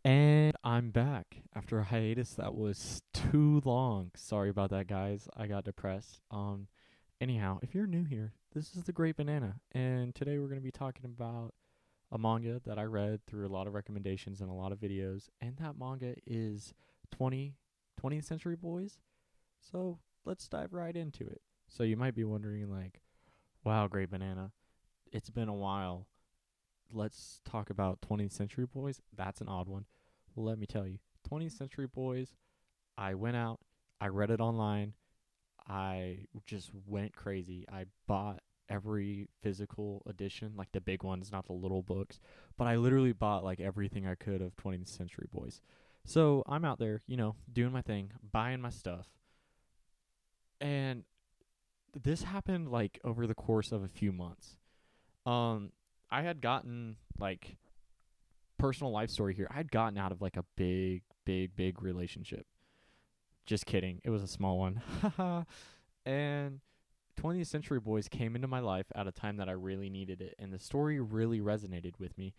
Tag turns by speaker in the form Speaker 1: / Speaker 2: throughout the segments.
Speaker 1: And I'm back after a hiatus that was too long. Sorry about that, guys. I got depressed. Anyhow, if you're new here, this is the Great Banana, and today we're going to be talking about a manga that I read through a lot of recommendations and a lot of videos, and that manga is 20th Century Boys. So let's dive right into it. So you might be wondering, like, wow, Great Banana, it's been a while. Let's talk about 20th Century Boys. That's an odd one. Well, let me tell you, 20th Century Boys, I went out, I read it online, I just went crazy. I bought every physical edition, like the big ones, not the little books, but I literally bought like everything I could of 20th Century Boys. So I'm out there, doing my thing, buying my stuff. And this happened like over the course of a few months. Um, I had gotten like personal life story here. I'd gotten out of like a big relationship. Just kidding. It was a small one. And 20th Century Boys came into my life at a time that I really needed it, and the story really resonated with me.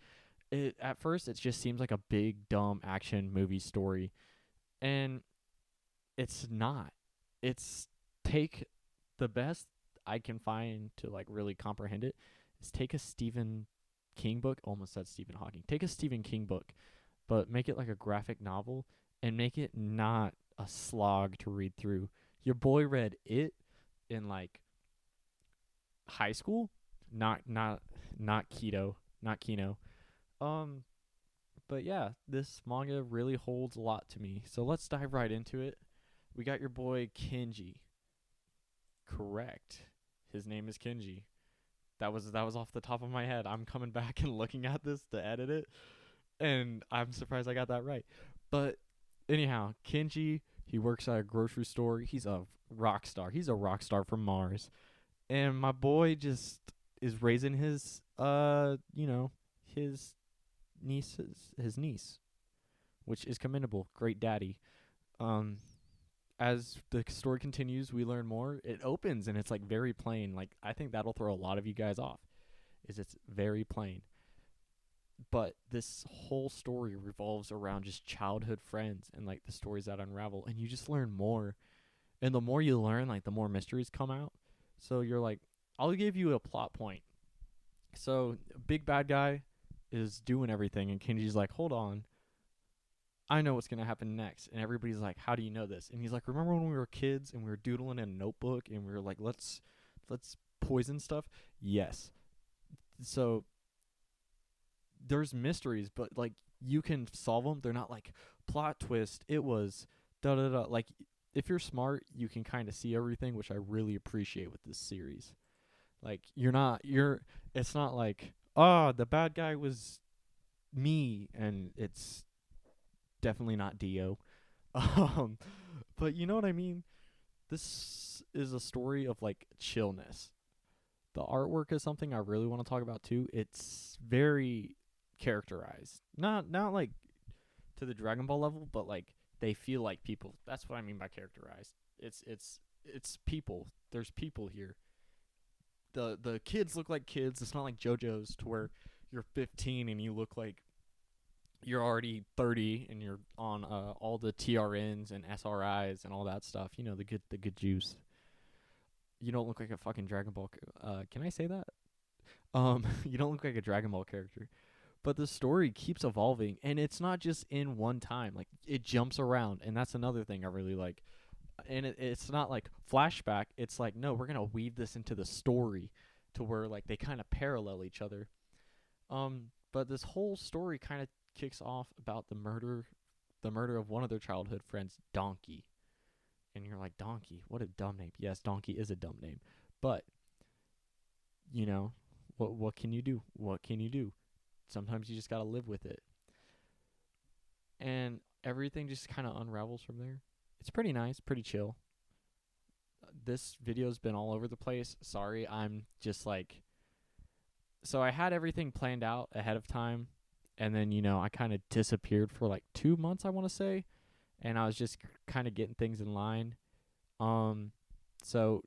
Speaker 1: It at first it just seems like a big dumb action movie story, and it's not. It's take the best I can find to like really comprehend it is take a Stephen King book, almost said Stephen Hawking. Take a Stephen King book, but make it like a graphic novel and make it not a slog to read through. Your boy read it in like high school, not keto, not kino. Um, but yeah, this manga really holds a lot to me. So let's dive right into it. We got your boy Kenji. Correct. His name is Kenji. That was off the top of my head. I'm coming back and looking at this to edit it, and I'm surprised I got that right. But anyhow, Kenji, he works at a grocery store. He's a rock star. He's a rock star from Mars. And my boy just is raising his his niece, which is commendable. Great daddy. Um as the story continues, we learn more. It opens and it's like very plain. Like I think that'll throw a lot of you guys off. Is it's very plain. But this whole story revolves around just childhood friends and like the stories that unravel, and you just learn more. And the more you learn, like the more mysteries come out. So you're like, I'll give you a plot point. So big bad guy is doing everything, and Kenji's like, hold on, I know what's gonna happen next. And everybody's like, how do you know this? And he's like, remember when we were kids and we were doodling in a notebook and we were like, let's poison stuff? Yes. So there's mysteries, but like you can solve them. They're not like plot twist. It was da da da. Like if you're smart, you can kind of see everything, which I really appreciate with this series. Like it's not like the bad guy was me, and it's definitely not Dio. Um, but you know what I mean. This is a story of like chillness. The artwork is something I really want to talk about too. It's very characterized, not like to the Dragon Ball level, but like they feel like people. That's what I mean by characterized. It's people. There's people here. The kids look like kids. It's not like JoJo's to where you're 15 and you look like you're already 30 and you're on all the TRNs and SRIs and all that stuff. You know, the good juice. You don't look like a fucking Dragon Ball. Can I say that? You don't look like a Dragon Ball character. But the story keeps evolving, and it's not just in one time. Like it jumps around, and that's another thing I really like. And it's not like flashback. It's like no, we're gonna weave this into the story, to where like they kind of parallel each other. But this whole story kind of kicks off about the murder of one of their childhood friends, Donkey. And you're like, Donkey, what a dumb name. Yes, Donkey is a dumb name, but you know, what can you do? What can you do? Sometimes you just gotta live with it, and everything just kind of unravels from there. It's pretty nice, pretty chill. This video's been all over the place. Sorry, I'm just like so I had everything planned out ahead of time, and then I kind of disappeared for like 2 months, I want to say, and I was just kind of getting things in line. Um, so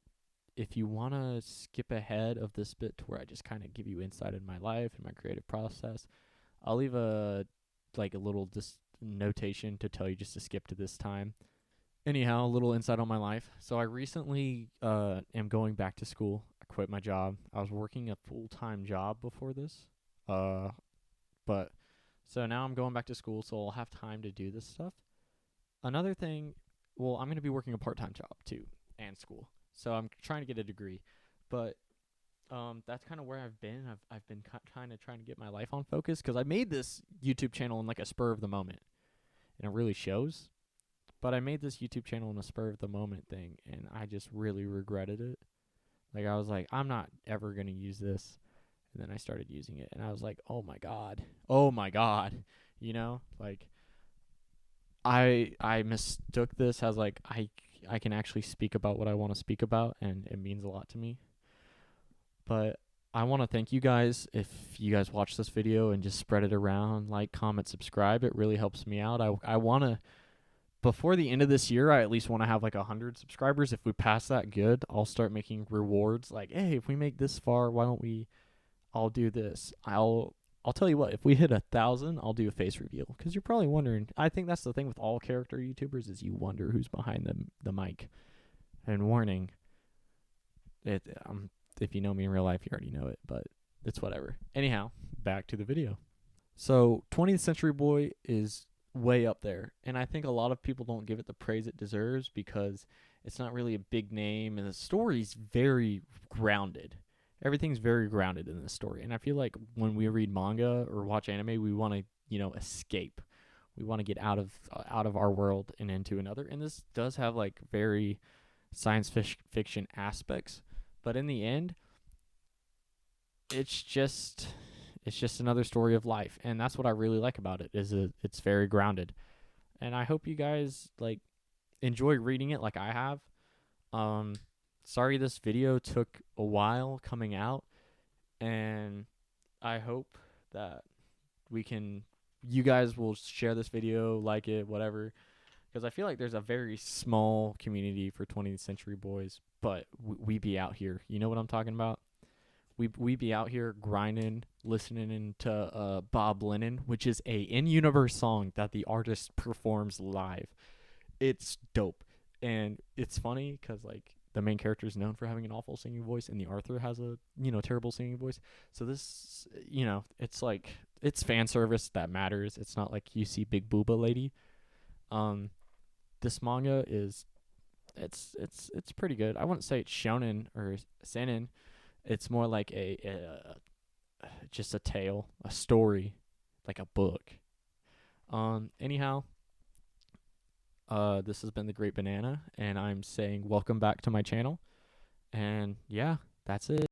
Speaker 1: if you want to skip ahead of this bit to where I just kind of give you insight in my life and my creative process, I'll leave a like a little notation to tell you just to skip to this time. Anyhow, a little insight on my life. So I recently am going back to school. I quit my job. I was working a full-time job before this. Uh but so now I'm going back to school, so I'll have time to do this stuff. Another thing, well, I'm going to be working a part-time job too and school. So I'm trying to get a degree. But that's kind of where I've been. I've been kind of trying to get my life on focus cuz I made this YouTube channel in like a spur of the moment. And it really shows. But I made this YouTube channel in a spur of the moment thing, and I just really regretted it. Like, I was like, I'm not ever going to use this. And then I started using it, and I was like, oh my God. Oh my God. You know? Like, I mistook this as like, I can actually speak about what I want to speak about, and it means a lot to me. But I want to thank you guys if you guys watch this video and just spread it around, like, comment, subscribe. It really helps me out. I want to, before the end of this year, I at least want to have like 100 subscribers. If we pass that, good. I'll start making rewards. Like, hey, if we make this far, why don't we? I'll do this. I'll tell you what. If we hit 1,000, I'll do a face reveal. Because you're probably wondering. I think that's the thing with all character YouTubers is you wonder who's behind the mic. And warning, if you know me in real life, you already know it. But it's whatever. Anyhow, back to the video. So 20th Century Boy is way up there, and I think a lot of people don't give it the praise it deserves because it's not really a big name, and the story's very grounded. Everything's very grounded in this story, and I feel like when we read manga or watch anime, we want to, escape. We want to get out of our world and into another, and this does have like very science fiction aspects, but in the end, it's just another story of life, and that's what I really like about it. It's very grounded, and I hope you guys like enjoy reading it like I have. Sorry this video took a while coming out, and I hope that you guys will share this video, like it, whatever, because I feel like there's a very small community for 20th Century Boys, but we be out here. You know what I'm talking about? We be out here grinding, listening to Bob Lennon, which is a in-universe song that the artist performs live. It's dope, and it's funny because like the main character is known for having an awful singing voice, and the Arthur has a terrible singing voice. So this, it's like it's fan service that matters. It's not like you see Big Booba Lady. This manga is it's pretty good. I wouldn't say it's shonen or seinen. It's more like just a tale, a story, like a book. Anyhow, this has been the Great Banana, and I'm saying welcome back to my channel. And yeah, that's it.